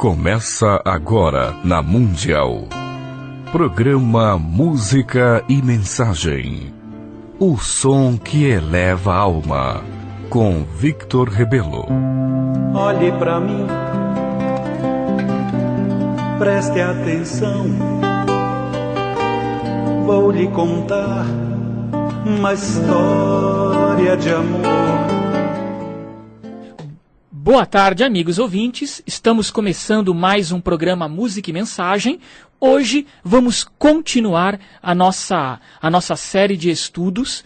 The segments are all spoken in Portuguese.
Começa agora na Mundial. Programa Música e Mensagem. O som que eleva a alma. Com Victor Rebelo. Olhe pra mim, preste atenção. Vou lhe contar uma história de amor. Boa tarde, amigos ouvintes. Estamos começando mais um programa Música e Mensagem. Hoje vamos continuar a nossa série de estudos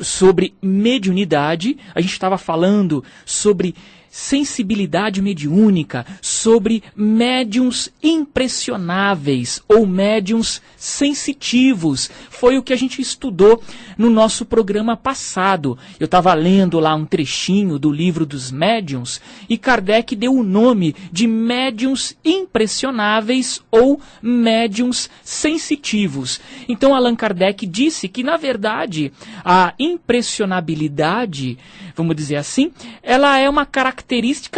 sobre mediunidade. A gente estava falando sobre sensibilidade mediúnica, sobre médiuns impressionáveis ou médiuns sensitivos. Foi o que a gente estudou no nosso programa passado. Eu estava lendo lá um trechinho do livro dos médiuns e Kardec deu o nome de médiuns impressionáveis ou médiuns sensitivos. Então Allan Kardec disse que, na verdade, a impressionabilidade, vamos dizer assim, ela é uma característica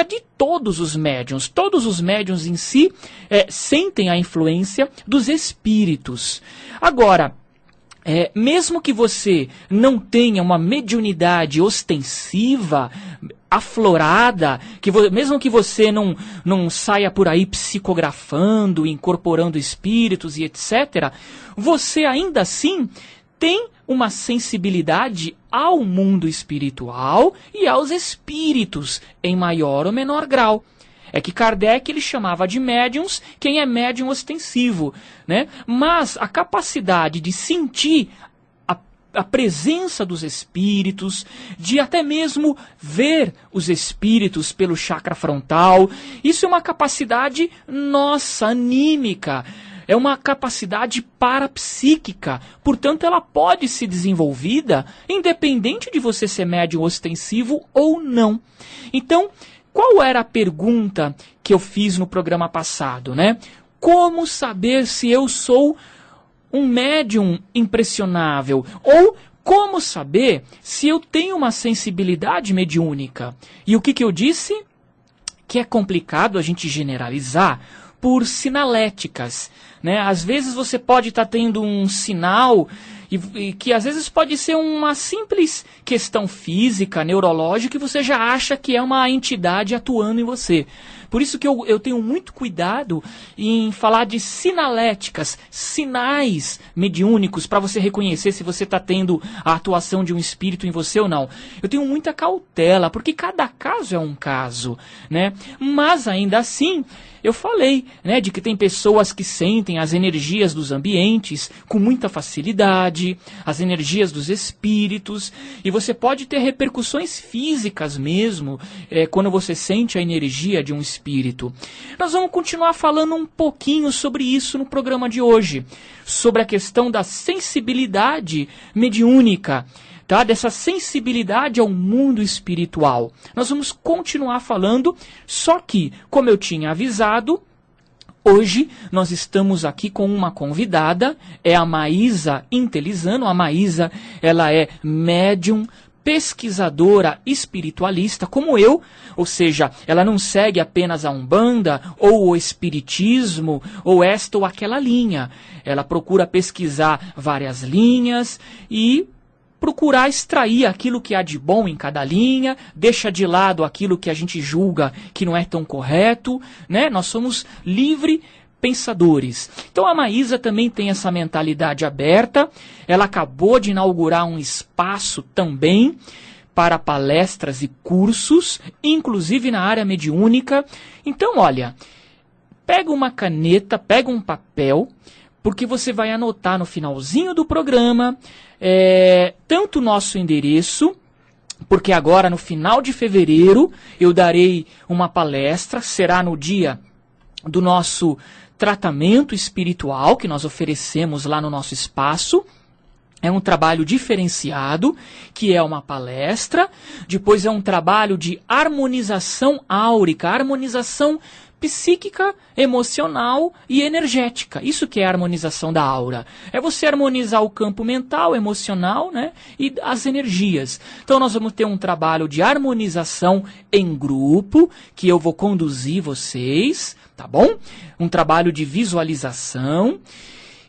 de todos os médiuns. Todos os médiuns em si sentem a influência dos espíritos. Agora, mesmo que você não tenha uma mediunidade ostensiva, aflorada, mesmo que você não saia por aí psicografando, incorporando espíritos e etc., você ainda assim tem uma sensibilidade ao mundo espiritual e aos espíritos, em maior ou menor grau. É que Kardec ele chamava de médiums quem é médium ostensivo, né? Mas a capacidade de sentir a presença dos espíritos, de até mesmo ver os espíritos pelo chakra frontal, isso é uma capacidade nossa, anímica. É uma capacidade parapsíquica, portanto ela pode ser desenvolvida independente de você ser médium ostensivo ou não. Então, qual era a pergunta que eu fiz no programa passado, né? Como saber se eu sou um médium impressionável? Ou como saber se eu tenho uma sensibilidade mediúnica? E o que eu disse? Que é complicado a gente generalizar por sinaléticas, né? Às vezes você pode estar tendo um sinal e que às vezes pode ser uma simples questão física, neurológica, e você já acha que é uma entidade atuando em você. Por isso que eu tenho muito cuidado em falar de sinaléticas, sinais mediúnicos, para você reconhecer se você está tendo a atuação de um espírito em você ou não. Eu tenho muita cautela, porque cada caso é um caso, né? Mas ainda assim, eu falei, né, de que tem pessoas que sentem as energias dos ambientes com muita facilidade, as energias dos espíritos, e você pode ter repercussões físicas mesmo, quando você sente a energia de um espírito. Nós vamos continuar falando um pouquinho sobre isso no programa de hoje, sobre a questão da sensibilidade mediúnica, tá? Dessa sensibilidade ao mundo espiritual. Nós vamos continuar falando, só que, como eu tinha avisado, hoje nós estamos aqui com uma convidada, é a Maísa Intelizano. A Maísa, ela é médium, pesquisadora espiritualista como eu, ou seja, ela não segue apenas a Umbanda ou o Espiritismo ou esta ou aquela linha. Ela procura pesquisar várias linhas e procurar extrair aquilo que há de bom em cada linha, deixa de lado aquilo que a gente julga que não é tão correto, né? Nós somos livre pensadores. Então a Maísa também tem essa mentalidade aberta. Ela acabou de inaugurar um espaço também para palestras e cursos, inclusive na área mediúnica. Então, olha, pega uma caneta, pega um papel, porque você vai anotar no finalzinho do programa tanto o nosso endereço, porque agora no final de fevereiro eu darei uma palestra, será no dia do nosso tratamento espiritual que nós oferecemos lá no nosso espaço. É um trabalho diferenciado, que é uma palestra. Depois é um trabalho de harmonização áurica, harmonização psíquica, emocional e energética. Isso que é a harmonização da aura. É você harmonizar o campo mental, emocional, né, e as energias. Então nós vamos ter um trabalho de harmonização em grupo, que eu vou conduzir vocês, tá bom? Um trabalho de visualização.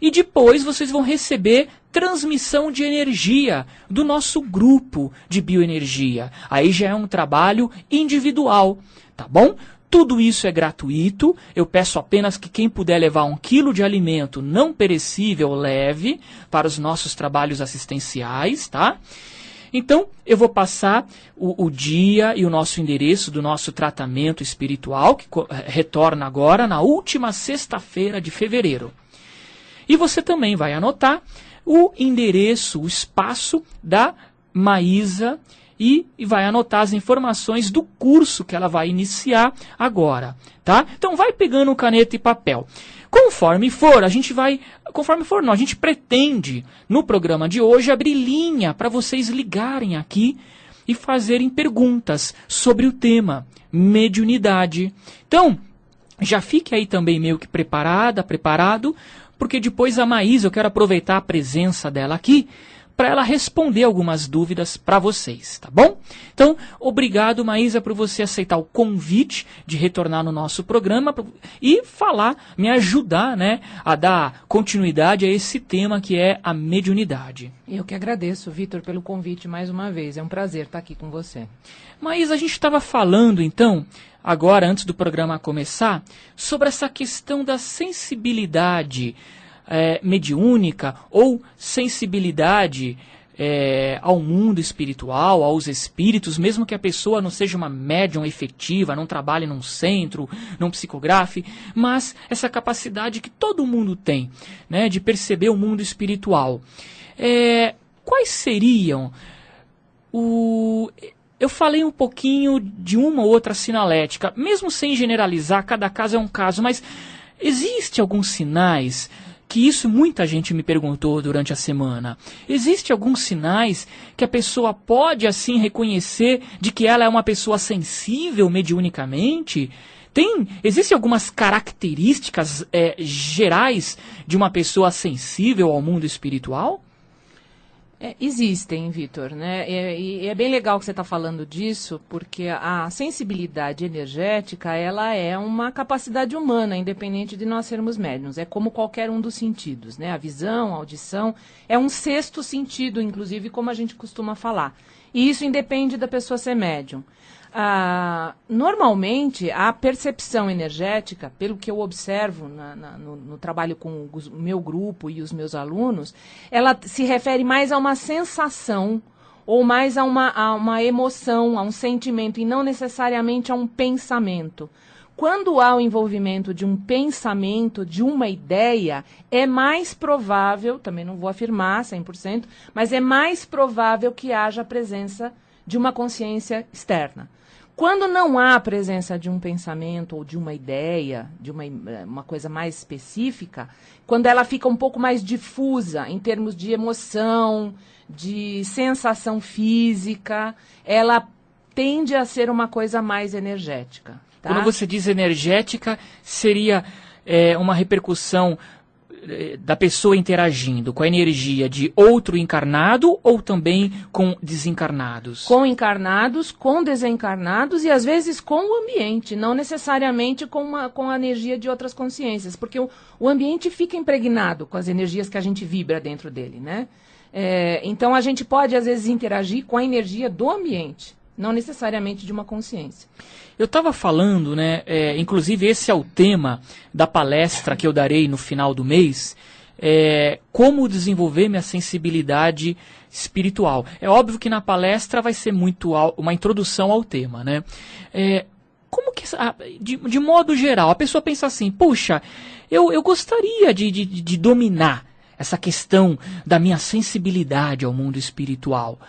E depois vocês vão receber transmissão de energia do nosso grupo de bioenergia. Aí já é um trabalho individual, tá bom? Tudo isso é gratuito. Eu peço apenas que quem puder levar 1 quilo de alimento não perecível leve para os nossos trabalhos assistenciais, tá? Então, eu vou passar o dia e o nosso endereço do nosso tratamento espiritual, que retorna agora na última sexta-feira de fevereiro. E você também vai anotar o endereço, o espaço da Maísa e vai anotar as informações do curso que ela vai iniciar agora, tá? Então vai pegando caneta e papel. Conforme for, a gente pretende no programa de hoje abrir linha para vocês ligarem aqui e fazerem perguntas sobre o tema mediunidade. Então, já fique aí também meio que preparado, porque depois a Maísa, eu quero aproveitar a presença dela aqui para ela responder algumas dúvidas para vocês, tá bom? Então, obrigado, Maísa, por você aceitar o convite de retornar no nosso programa e me ajudar, né, a dar continuidade a esse tema que é a mediunidade. Eu que agradeço, Vitor, pelo convite mais uma vez. É um prazer estar aqui com você. Maísa, a gente estava falando, então, agora, antes do programa começar, sobre essa questão da sensibilidade mediúnica ou sensibilidade ao mundo espiritual, aos espíritos, mesmo que a pessoa não seja uma médium efetiva, não trabalhe num centro, não psicografe, mas essa capacidade que todo mundo tem, né, de perceber o mundo espiritual. Quais seriam Eu falei um pouquinho de uma ou outra sinalética, mesmo sem generalizar, cada caso é um caso, mas existe alguns sinais, que isso muita gente me perguntou durante a semana, existe alguns sinais que a pessoa pode assim reconhecer de que ela é uma pessoa sensível mediunicamente? Existem algumas características gerais de uma pessoa sensível ao mundo espiritual? Existem, Vitor, né? E é bem legal que você está falando disso, porque a sensibilidade energética, ela é uma capacidade humana, independente de nós sermos médiuns. É como qualquer um dos sentidos, né? A visão, a audição, é um sexto sentido, inclusive, como a gente costuma falar. E isso independe da pessoa ser médium. Normalmente, a percepção energética, pelo que eu observo no trabalho com o meu grupo e os meus alunos, ela se refere mais a uma sensação ou mais a uma emoção, a um sentimento, e não necessariamente a um pensamento. Quando há o envolvimento de um pensamento, de uma ideia, é mais provável, também não vou afirmar 100%, mas é mais provável que haja a presença de uma consciência externa. Quando não há a presença de um pensamento ou de uma ideia, de uma coisa mais específica, quando ela fica um pouco mais difusa em termos de emoção, de sensação física, ela tende a ser uma coisa mais energética. Tá? Quando você diz energética, seria uma repercussão da pessoa interagindo com a energia de outro encarnado ou também com desencarnados? Com encarnados, com desencarnados e às vezes com o ambiente, não necessariamente com a energia de outras consciências, porque o ambiente fica impregnado com as energias que a gente vibra dentro dele, né? Então a gente pode às vezes interagir com a energia do ambiente, não necessariamente de uma consciência. Eu estava falando, né, inclusive esse é o tema da palestra que eu darei no final do mês, como desenvolver minha sensibilidade espiritual. É óbvio que na palestra vai ser muito uma introdução ao tema, né? Como que, de modo geral, a pessoa pensa assim, puxa, eu gostaria de dominar essa questão da minha sensibilidade ao mundo espiritual,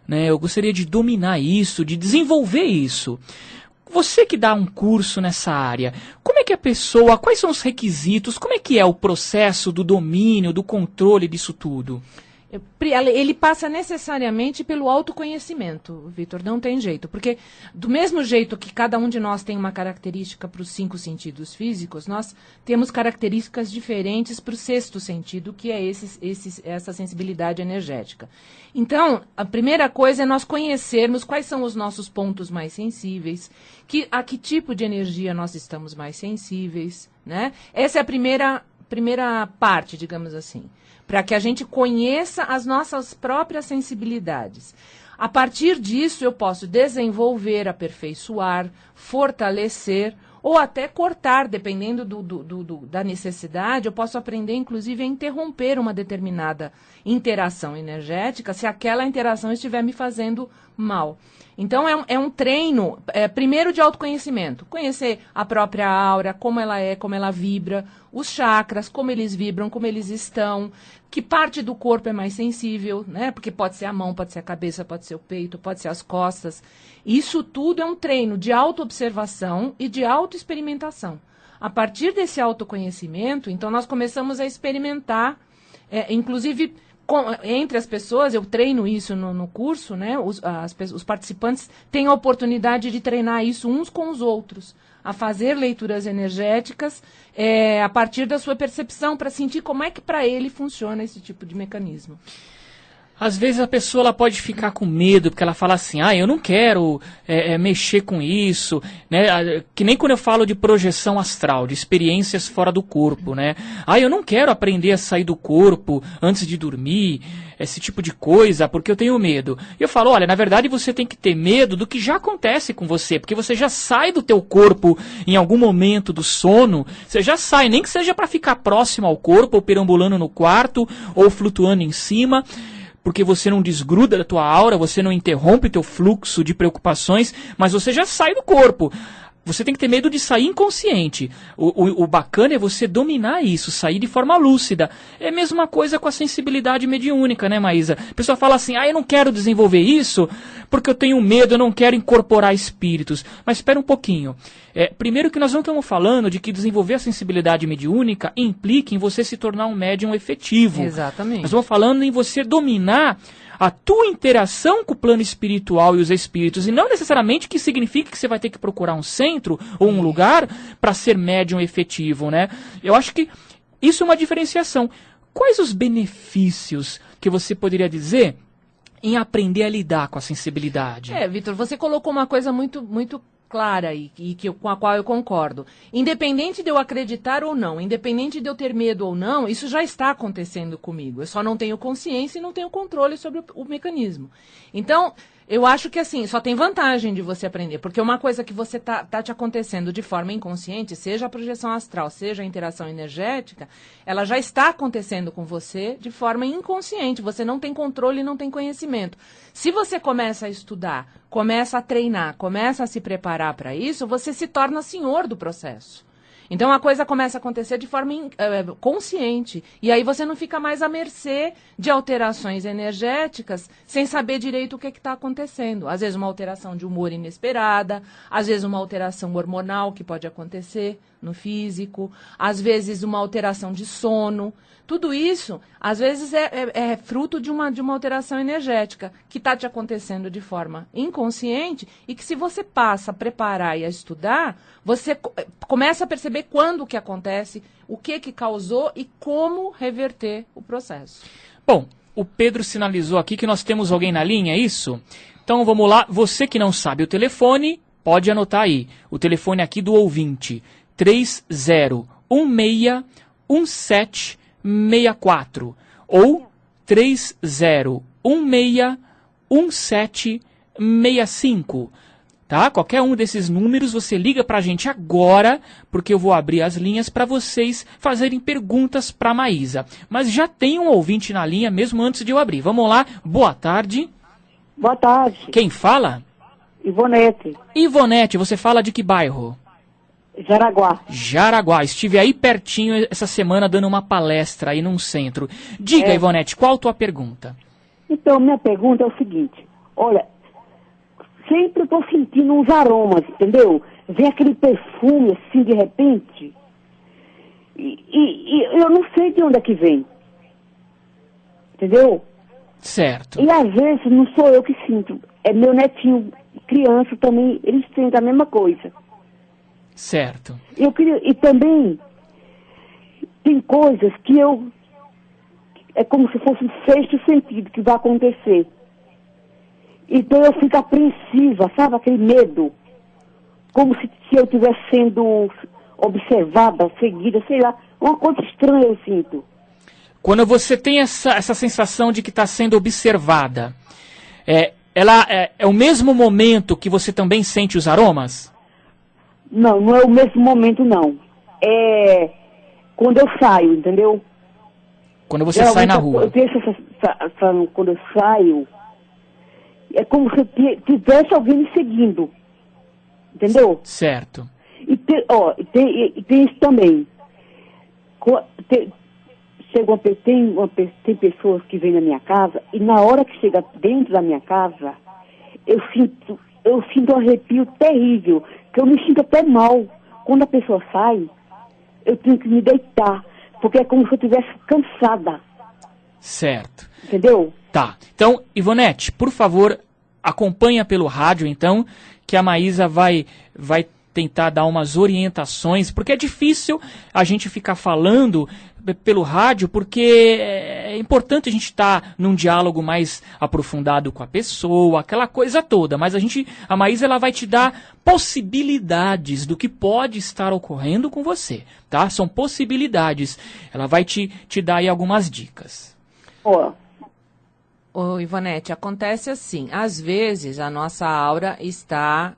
né? Eu gostaria de dominar isso, de desenvolver isso. Você que dá um curso nessa área, como é que a pessoa, quais são os requisitos, como é que é o processo do domínio, do controle disso tudo? Ele passa necessariamente pelo autoconhecimento, Vitor, não tem jeito. Porque do mesmo jeito que cada um de nós tem uma característica para os 5 sentidos físicos, nós temos características diferentes para o 6º sentido, que é essa sensibilidade energética. Então, a primeira coisa é nós conhecermos quais são os nossos pontos mais sensíveis, a que tipo de energia nós estamos mais sensíveis, né? Essa é a primeira parte, digamos assim, para que a gente conheça as nossas próprias sensibilidades. A partir disso, eu posso desenvolver, aperfeiçoar, fortalecer ou até cortar, dependendo da necessidade. Eu posso aprender, inclusive, a interromper uma determinada interação energética se aquela interação estiver me fazendo mal. Então, é um treino, primeiro, de autoconhecimento. Conhecer a própria aura, como ela é, como ela vibra, os chakras, como eles vibram, como eles estão, que parte do corpo é mais sensível, né? Porque pode ser a mão, pode ser a cabeça, pode ser o peito, pode ser as costas. Isso tudo é um treino de autoobservação e de autoexperimentação. A partir desse autoconhecimento, então, nós começamos a experimentar, inclusive... Entre as pessoas, eu treino isso no curso, né? Os participantes têm a oportunidade de treinar isso uns com os outros, a fazer leituras energéticas a partir da sua percepção, para sentir como é que para ele funciona esse tipo de mecanismo. Às vezes a pessoa ela pode ficar com medo, porque ela fala assim, eu não quero mexer com isso, né? Que nem quando eu falo de projeção astral, de experiências fora do corpo, né? Eu não quero aprender a sair do corpo antes de dormir, esse tipo de coisa, porque eu tenho medo. E eu falo, olha, na verdade você tem que ter medo do que já acontece com você, porque você já sai do teu corpo em algum momento do sono, você já sai, nem que seja para ficar próximo ao corpo, ou perambulando no quarto, ou flutuando em cima, porque você não desgruda da tua aura, você não interrompe o teu fluxo de preocupações, mas você já sai do corpo. Você tem que ter medo de sair inconsciente. O bacana é você dominar isso, sair de forma lúcida. É a mesma coisa com a sensibilidade mediúnica, né, Maísa? A pessoa fala assim, eu não quero desenvolver isso porque eu tenho medo, eu não quero incorporar espíritos. Mas espera um pouquinho. Primeiro que nós não estamos falando de que desenvolver a sensibilidade mediúnica implica em você se tornar um médium efetivo. Exatamente. Nós estamos falando em você dominar a tua interação com o plano espiritual e os espíritos, e não necessariamente que signifique que você vai ter que procurar um centro ou um lugar para ser médium efetivo, né? Eu acho que isso é uma diferenciação. Quais os benefícios que você poderia dizer em aprender a lidar com a sensibilidade? Vitor, você colocou uma coisa muito, muito clara e com a qual eu concordo. Independente de eu acreditar ou não, independente de eu ter medo ou não, isso já está acontecendo comigo. Eu só não tenho consciência e não tenho controle sobre o mecanismo. Então, eu acho que assim, só tem vantagem de você aprender, porque uma coisa que você tá te acontecendo de forma inconsciente, seja a projeção astral, seja a interação energética, ela já está acontecendo com você de forma inconsciente, você não tem controle e não tem conhecimento. Se você começa a estudar, começa a treinar, começa a se preparar para isso, você se torna senhor do processo. Então a coisa começa a acontecer de forma consciente. E aí você não fica mais à mercê de alterações energéticas sem saber direito o que está acontecendo. Às vezes uma alteração de humor inesperada, às vezes uma alteração hormonal que pode acontecer no físico, às vezes uma alteração de sono. Tudo isso, às vezes, é fruto de uma alteração energética que está te acontecendo de forma inconsciente e que, se você passa a preparar e a estudar, você começa a perceber quando que acontece, o que causou e como reverter o processo. Bom, o Pedro sinalizou aqui que nós temos alguém na linha, é isso? Então vamos lá, você que não sabe o telefone, pode anotar aí. O telefone aqui do ouvinte, 30161764 ou 30161765, tá? Qualquer um desses números você liga pra gente agora, porque eu vou abrir as linhas para vocês fazerem perguntas pra Maísa. Mas já tem um ouvinte na linha mesmo antes de eu abrir. Vamos lá, boa tarde. Boa tarde. Quem fala? Ivonete. Ivonete, você fala de que bairro? Jaraguá. Jaraguá. Estive aí pertinho essa semana dando uma palestra aí num centro. Diga, Ivonete, qual a tua pergunta? Então, minha pergunta é o seguinte. Olha, sempre estou sentindo uns aromas, entendeu? Vem aquele perfume assim de repente. E eu não sei de onde é que vem. Entendeu? Certo. E às vezes não sou eu que sinto, é meu netinho, criança também, eles sentem a mesma coisa. Certo. E também tem coisas que é como se fosse um sexto sentido que vai acontecer. Então eu fico apreensiva, sabe? Aquele medo. Como se eu estivesse sendo observada, seguida, sei lá. Uma coisa estranha eu sinto. Quando você tem essa sensação de que está sendo observada, é o mesmo momento que você também sente os aromas? Não, não é o mesmo momento, não. É quando eu saio, entendeu? Quando você sai na rua. Eu tenho quando eu saio, é como se tivesse alguém me seguindo. Entendeu? Certo. E tem isso também. Tem pessoas que vêm na minha casa e na hora que chega dentro da minha casa, eu sinto um arrepio terrível, que eu me sinto até mal. Quando a pessoa sai, eu tenho que me deitar, porque é como se eu estivesse cansada. Certo. Entendeu? Tá. Então, Ivonete, por favor, acompanha pelo rádio, então, que a Maísa vai tentar dar umas orientações, porque é difícil a gente ficar falando pelo rádio, porque é importante a gente estar num diálogo mais aprofundado com a pessoa, aquela coisa toda, mas a Maísa ela vai te dar possibilidades do que pode estar ocorrendo com você, tá? São possibilidades. Ela vai te dar aí algumas dicas. Ô, Ivonete, acontece assim, às vezes a nossa aura está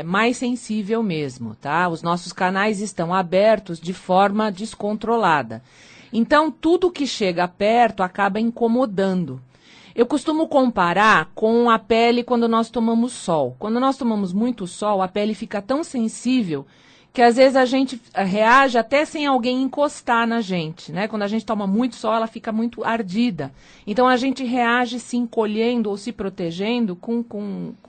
mais sensível mesmo, tá? Os nossos canais estão abertos de forma descontrolada. Então, tudo que chega perto acaba incomodando. Eu costumo comparar com a pele quando nós tomamos sol. Quando nós tomamos muito sol, a pele fica tão sensível que às vezes a gente reage até sem alguém encostar na gente, né? Quando a gente toma muito sol, ela fica muito ardida. Então, a gente reage se encolhendo ou se protegendo com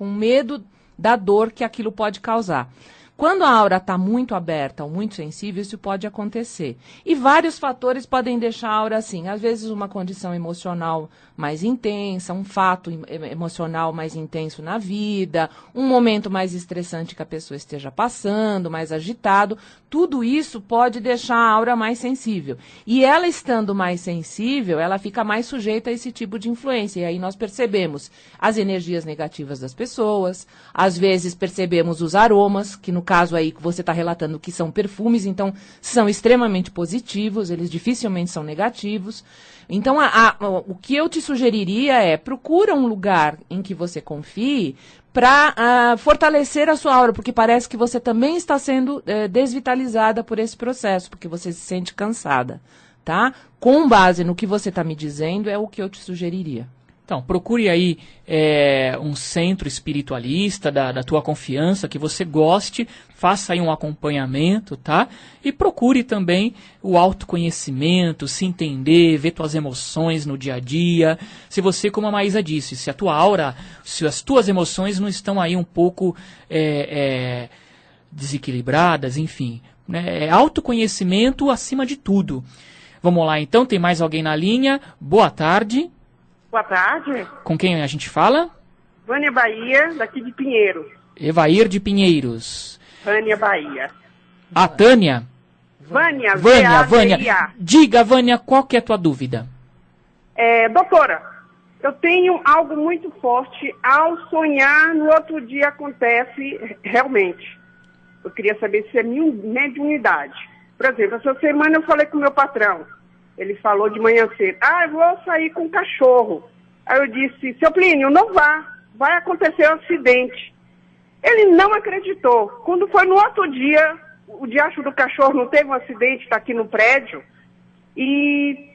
medo da dor que aquilo pode causar. Quando a aura está muito aberta ou muito sensível, isso pode acontecer. E vários fatores podem deixar a aura assim. Às vezes, uma condição emocional mais intensa, um fato emocional mais intenso na vida, um momento mais estressante que a pessoa esteja passando, mais agitado. Tudo isso pode deixar a aura mais sensível. E ela estando mais sensível, ela fica mais sujeita a esse tipo de influência. E aí nós percebemos as energias negativas das pessoas, às vezes percebemos os aromas, que no caso aí que você está relatando que são perfumes, então são extremamente positivos, eles dificilmente são negativos. Então, o que eu te sugeriria é, procura um lugar em que você confie para fortalecer a sua aura, porque parece que você também está sendo desvitalizada por esse processo, porque você se sente cansada, tá? Com base no que você está me dizendo, é o que eu te sugeriria. Então, procure aí um centro espiritualista da tua confiança, que você goste, faça aí um acompanhamento, tá? E procure também o autoconhecimento, se entender, ver tuas emoções no dia a dia. Se você, como a Maísa disse, se a tua aura, se as tuas emoções não estão aí um pouco desequilibradas, enfim, né? É autoconhecimento acima de tudo. Vamos lá, então, tem mais alguém na linha? Boa tarde. Boa tarde. Com quem a gente fala? Vânia Bahia, daqui de Pinheiros. Evair de Pinheiros. Vânia Bahia. A Tânia? Vânia. Vânia. Diga, Vânia, qual que é a tua dúvida? Doutora, eu tenho algo muito forte. Ao sonhar, no outro dia acontece realmente. Eu queria saber se é mediunidade. Por exemplo, essa semana eu falei com o meu patrão. Ele falou de manhã cedo, eu vou sair com o cachorro. Aí eu disse, seu Plínio, não vá, vai acontecer um acidente. Ele não acreditou. Quando foi no outro dia, o diacho do cachorro não teve um acidente, está aqui no prédio, e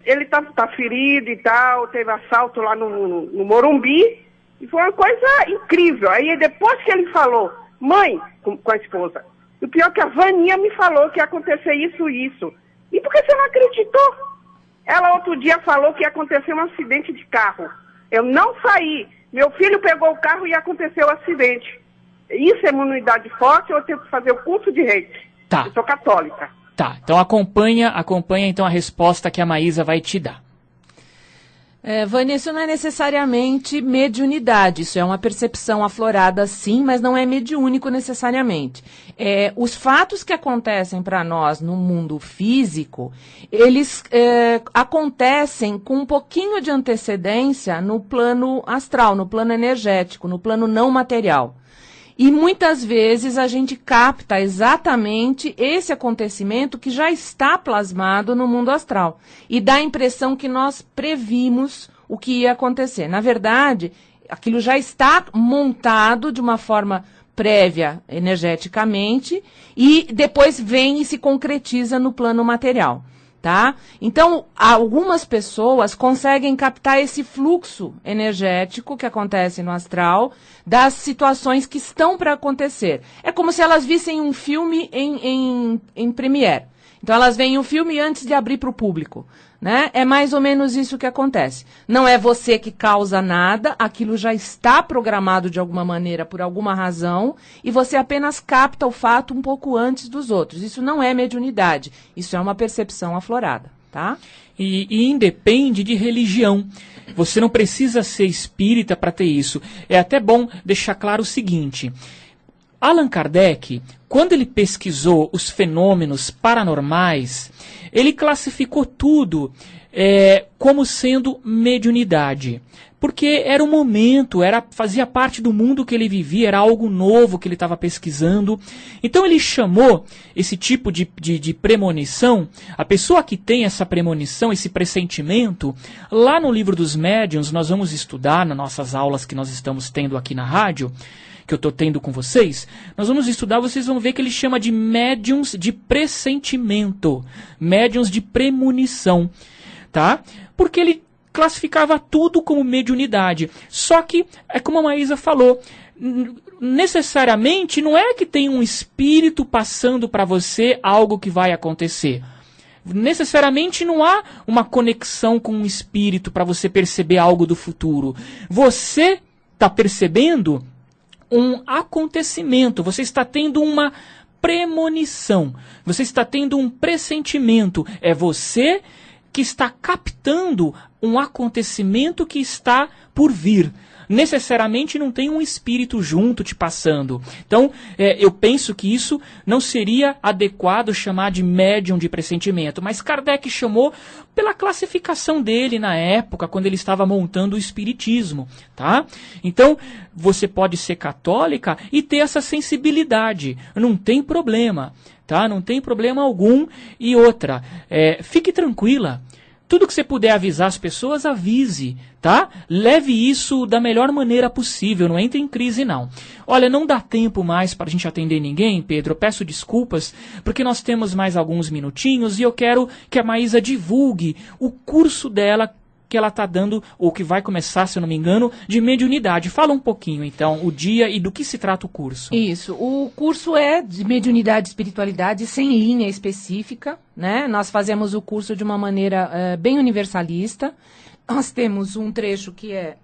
ele tá ferido e tal, teve assalto lá no Morumbi, e foi uma coisa incrível. Aí depois que ele falou, mãe, com a esposa, o pior é que a Vaninha me falou que ia acontecer isso e isso. E por que você não acreditou? Ela outro dia falou que ia acontecer um acidente de carro. Eu não saí. Meu filho pegou o carro e aconteceu o acidente. Isso é imunidade forte ou eu tenho que fazer o curso de reiki? Tá. Eu sou católica. Tá, então acompanha então a resposta que a Maísa vai te dar. Vânia, isso não é necessariamente mediunidade, isso é uma percepção aflorada sim, mas não é mediúnico necessariamente. Os fatos que acontecem para nós no mundo físico, eles acontecem com um pouquinho de antecedência no plano astral, no plano energético, no plano não material. E muitas vezes a gente capta exatamente esse acontecimento que já está plasmado no mundo astral. E dá a impressão que nós previmos o que ia acontecer. Na verdade, aquilo já está montado de uma forma prévia energeticamente e depois vem e se concretiza no plano material. Tá? Então, algumas pessoas conseguem captar esse fluxo energético que acontece no astral das situações que estão para acontecer. É como se elas vissem um filme em Premiere. Então, elas veem o filme antes de abrir para o público. Né? É mais ou menos isso que acontece. Não é você que causa nada, aquilo já está programado de alguma maneira, por alguma razão, e você apenas capta o fato um pouco antes dos outros. Isso não é mediunidade, isso é uma percepção aflorada, tá? E independe de religião. Você não precisa ser espírita para ter isso. É até bom deixar claro o seguinte: Allan Kardec, quando ele pesquisou os fenômenos paranormais, ele classificou tudo como sendo mediunidade. Porque era um momento, fazia parte do mundo que ele vivia, era algo novo que ele estava pesquisando. Então ele chamou esse tipo de premonição, a pessoa que tem essa premonição, esse pressentimento, lá no livro dos médiuns, nós vamos estudar nas nossas aulas que nós estamos tendo aqui na rádio, que eu estou tendo com vocês, nós vamos estudar, vocês vão ver que ele chama de médiuns de pressentimento, médiuns de premonição, tá? Porque ele classificava tudo como mediunidade. Só que, é como a Maísa falou, necessariamente não é que tem um espírito passando para você algo que vai acontecer. Necessariamente não há uma conexão com um espírito para você perceber algo do futuro. Você está percebendo um acontecimento, você está tendo uma premonição, você está tendo um pressentimento, é você que está captando um acontecimento que está por vir. Necessariamente não tem um espírito junto te passando. Então, eu penso que isso não seria adequado chamar de médium de pressentimento, mas Kardec chamou pela classificação dele na época, quando ele estava montando o espiritismo, tá? Então, você pode ser católica e ter essa sensibilidade, não tem problema, tá? Não tem problema algum. E outra, fique tranquila. Tudo que você puder avisar as pessoas, avise, tá? Leve isso da melhor maneira possível, não entre em crise não. Olha, não dá tempo mais para a gente atender ninguém, Pedro, eu peço desculpas, porque nós temos mais alguns minutinhos e eu quero que a Maísa divulgue o curso dela que ela está dando, ou que vai começar, se eu não me engano, de mediunidade. Fala um pouquinho, então, o dia e do que se trata o curso. Isso, o curso é de mediunidade e espiritualidade sem linha específica, né? Nós fazemos o curso de uma maneira bem universalista. Nós temos um trecho que é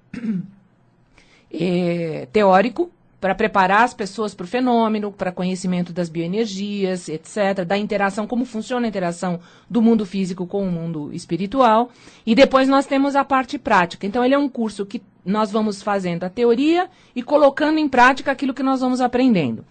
teórico, para preparar as pessoas para o fenômeno, para conhecimento das bioenergias, etc., da interação, como funciona a interação do mundo físico com o mundo espiritual. E depois nós temos a parte prática. Então, ele é um curso que nós vamos fazendo a teoria e colocando em prática aquilo que nós vamos aprendendo.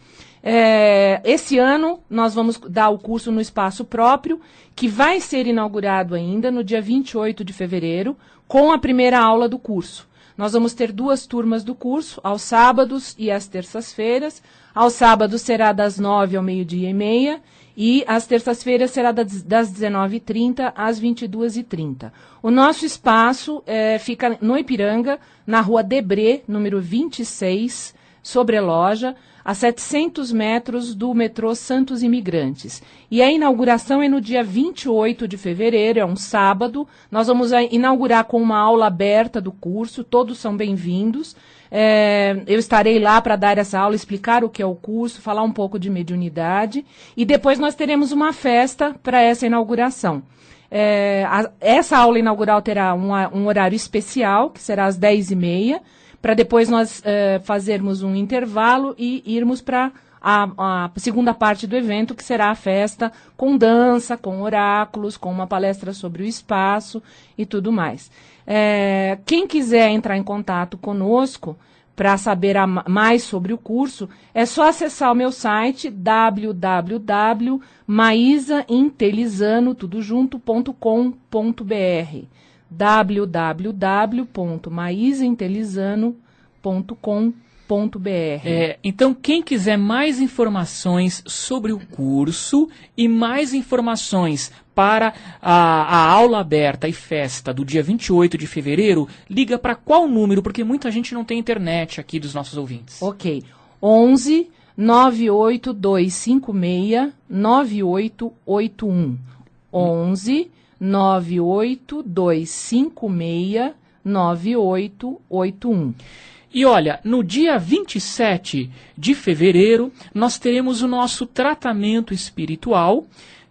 Esse ano, nós vamos dar o curso no espaço próprio, que vai ser inaugurado ainda no dia 28 de fevereiro, com a primeira aula do curso. Nós vamos ter 2 turmas do curso, aos sábados e às terças-feiras. Aos sábados será das 9 ao 12:30 e às terças-feiras será das 19h30 às 22h30. O nosso espaço fica no Ipiranga, na rua Debré, número 26, sobre a loja, a 700 metros do metrô Santos Imigrantes. E a inauguração é no dia 28 de fevereiro, é um sábado. Nós vamos inaugurar com uma aula aberta do curso, todos são bem-vindos. Eu estarei lá para dar essa aula, explicar o que é o curso, falar um pouco de mediunidade. E depois nós teremos uma festa para essa inauguração. Essa aula inaugural terá um horário especial, que será às 10h30, para depois nós fazermos um intervalo e irmos para a segunda parte do evento, que será a festa com dança, com oráculos, com uma palestra sobre o espaço e tudo mais. Quem quiser entrar em contato conosco para saber mais sobre o curso, é só acessar o meu site www.maisaintelizano.com.br www.maisaintelizano.com.br. Então, quem quiser mais informações sobre o curso e mais informações para a aula aberta e festa do dia 28 de fevereiro, liga para qual número? Porque muita gente não tem internet aqui dos nossos ouvintes. Ok. 11 98256 9881. 11 98256 9881. E olha, no dia 27 de fevereiro, nós teremos o nosso tratamento espiritual,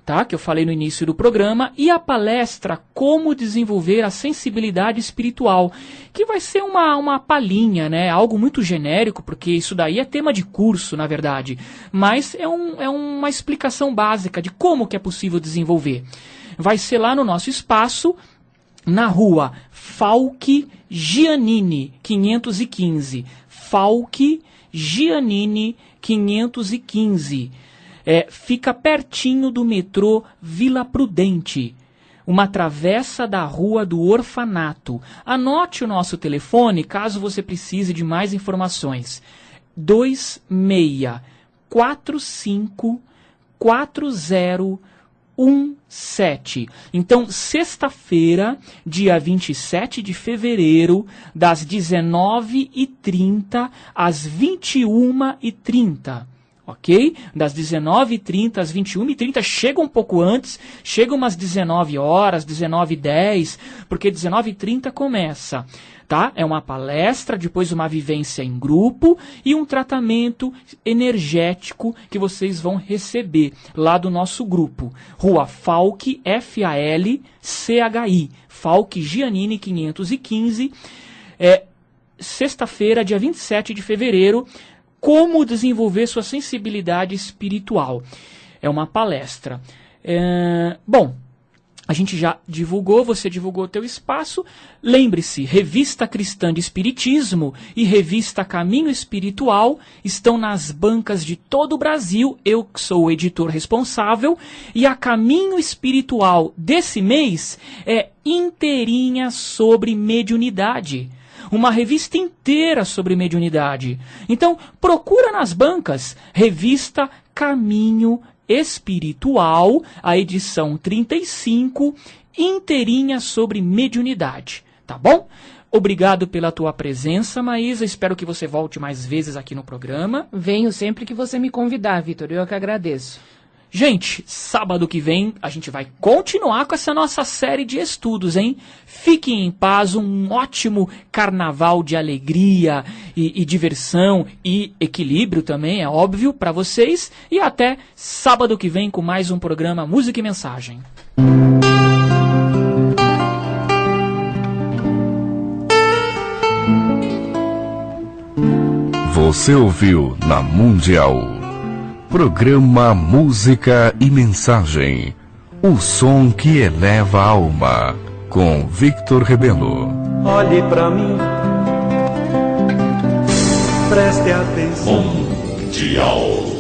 tá? Que eu falei no início do programa, e a palestra Como Desenvolver a Sensibilidade Espiritual, que vai ser uma palhinha, né? Algo muito genérico, porque isso daí é tema de curso, na verdade, mas é uma explicação básica de como que é possível desenvolver. Vai ser lá no nosso espaço, na rua Falque Giannini, 515. Falque Giannini, 515. Fica pertinho do metrô Vila Prudente, uma travessa da Rua do Orfanato. Anote o nosso telefone caso você precise de mais informações. 26454017. Então, sexta-feira, dia 27 de fevereiro, das 19h30 às 21h30. Ok? Das 19h30 às 21h30, chega um pouco antes, chega umas 19 horas, 19h10, porque 19h30 começa, tá? É uma palestra, depois uma vivência em grupo e um tratamento energético que vocês vão receber lá do nosso grupo. Rua Falque, Falchi, Falque Giannini 515, sexta-feira, dia 27 de fevereiro, Como Desenvolver Sua Sensibilidade Espiritual. É uma palestra. Bom, a gente já divulgou, você divulgou o teu espaço. Lembre-se, Revista Cristã de Espiritismo e Revista Caminho Espiritual estão nas bancas de todo o Brasil. Eu sou o editor responsável. E a Caminho Espiritual desse mês é inteirinha sobre mediunidade. Uma revista inteira sobre mediunidade. Então, procura nas bancas, Revista Caminho Espiritual, a edição 35, inteirinha sobre mediunidade. Tá bom? Obrigado pela tua presença, Maísa. Espero que você volte mais vezes aqui no programa. Venho sempre que você me convidar, Vitor. Eu que agradeço. Gente, sábado que vem a gente vai continuar com essa nossa série de estudos, hein? Fiquem em paz, um ótimo carnaval de alegria e diversão e equilíbrio também, é óbvio, para vocês. E até sábado que vem com mais um programa Música e Mensagem. Você ouviu na Mundial. Programa Música e Mensagem. O som que eleva a alma. Com Victor Rebelo. Olhe pra mim. Preste atenção. Mundial.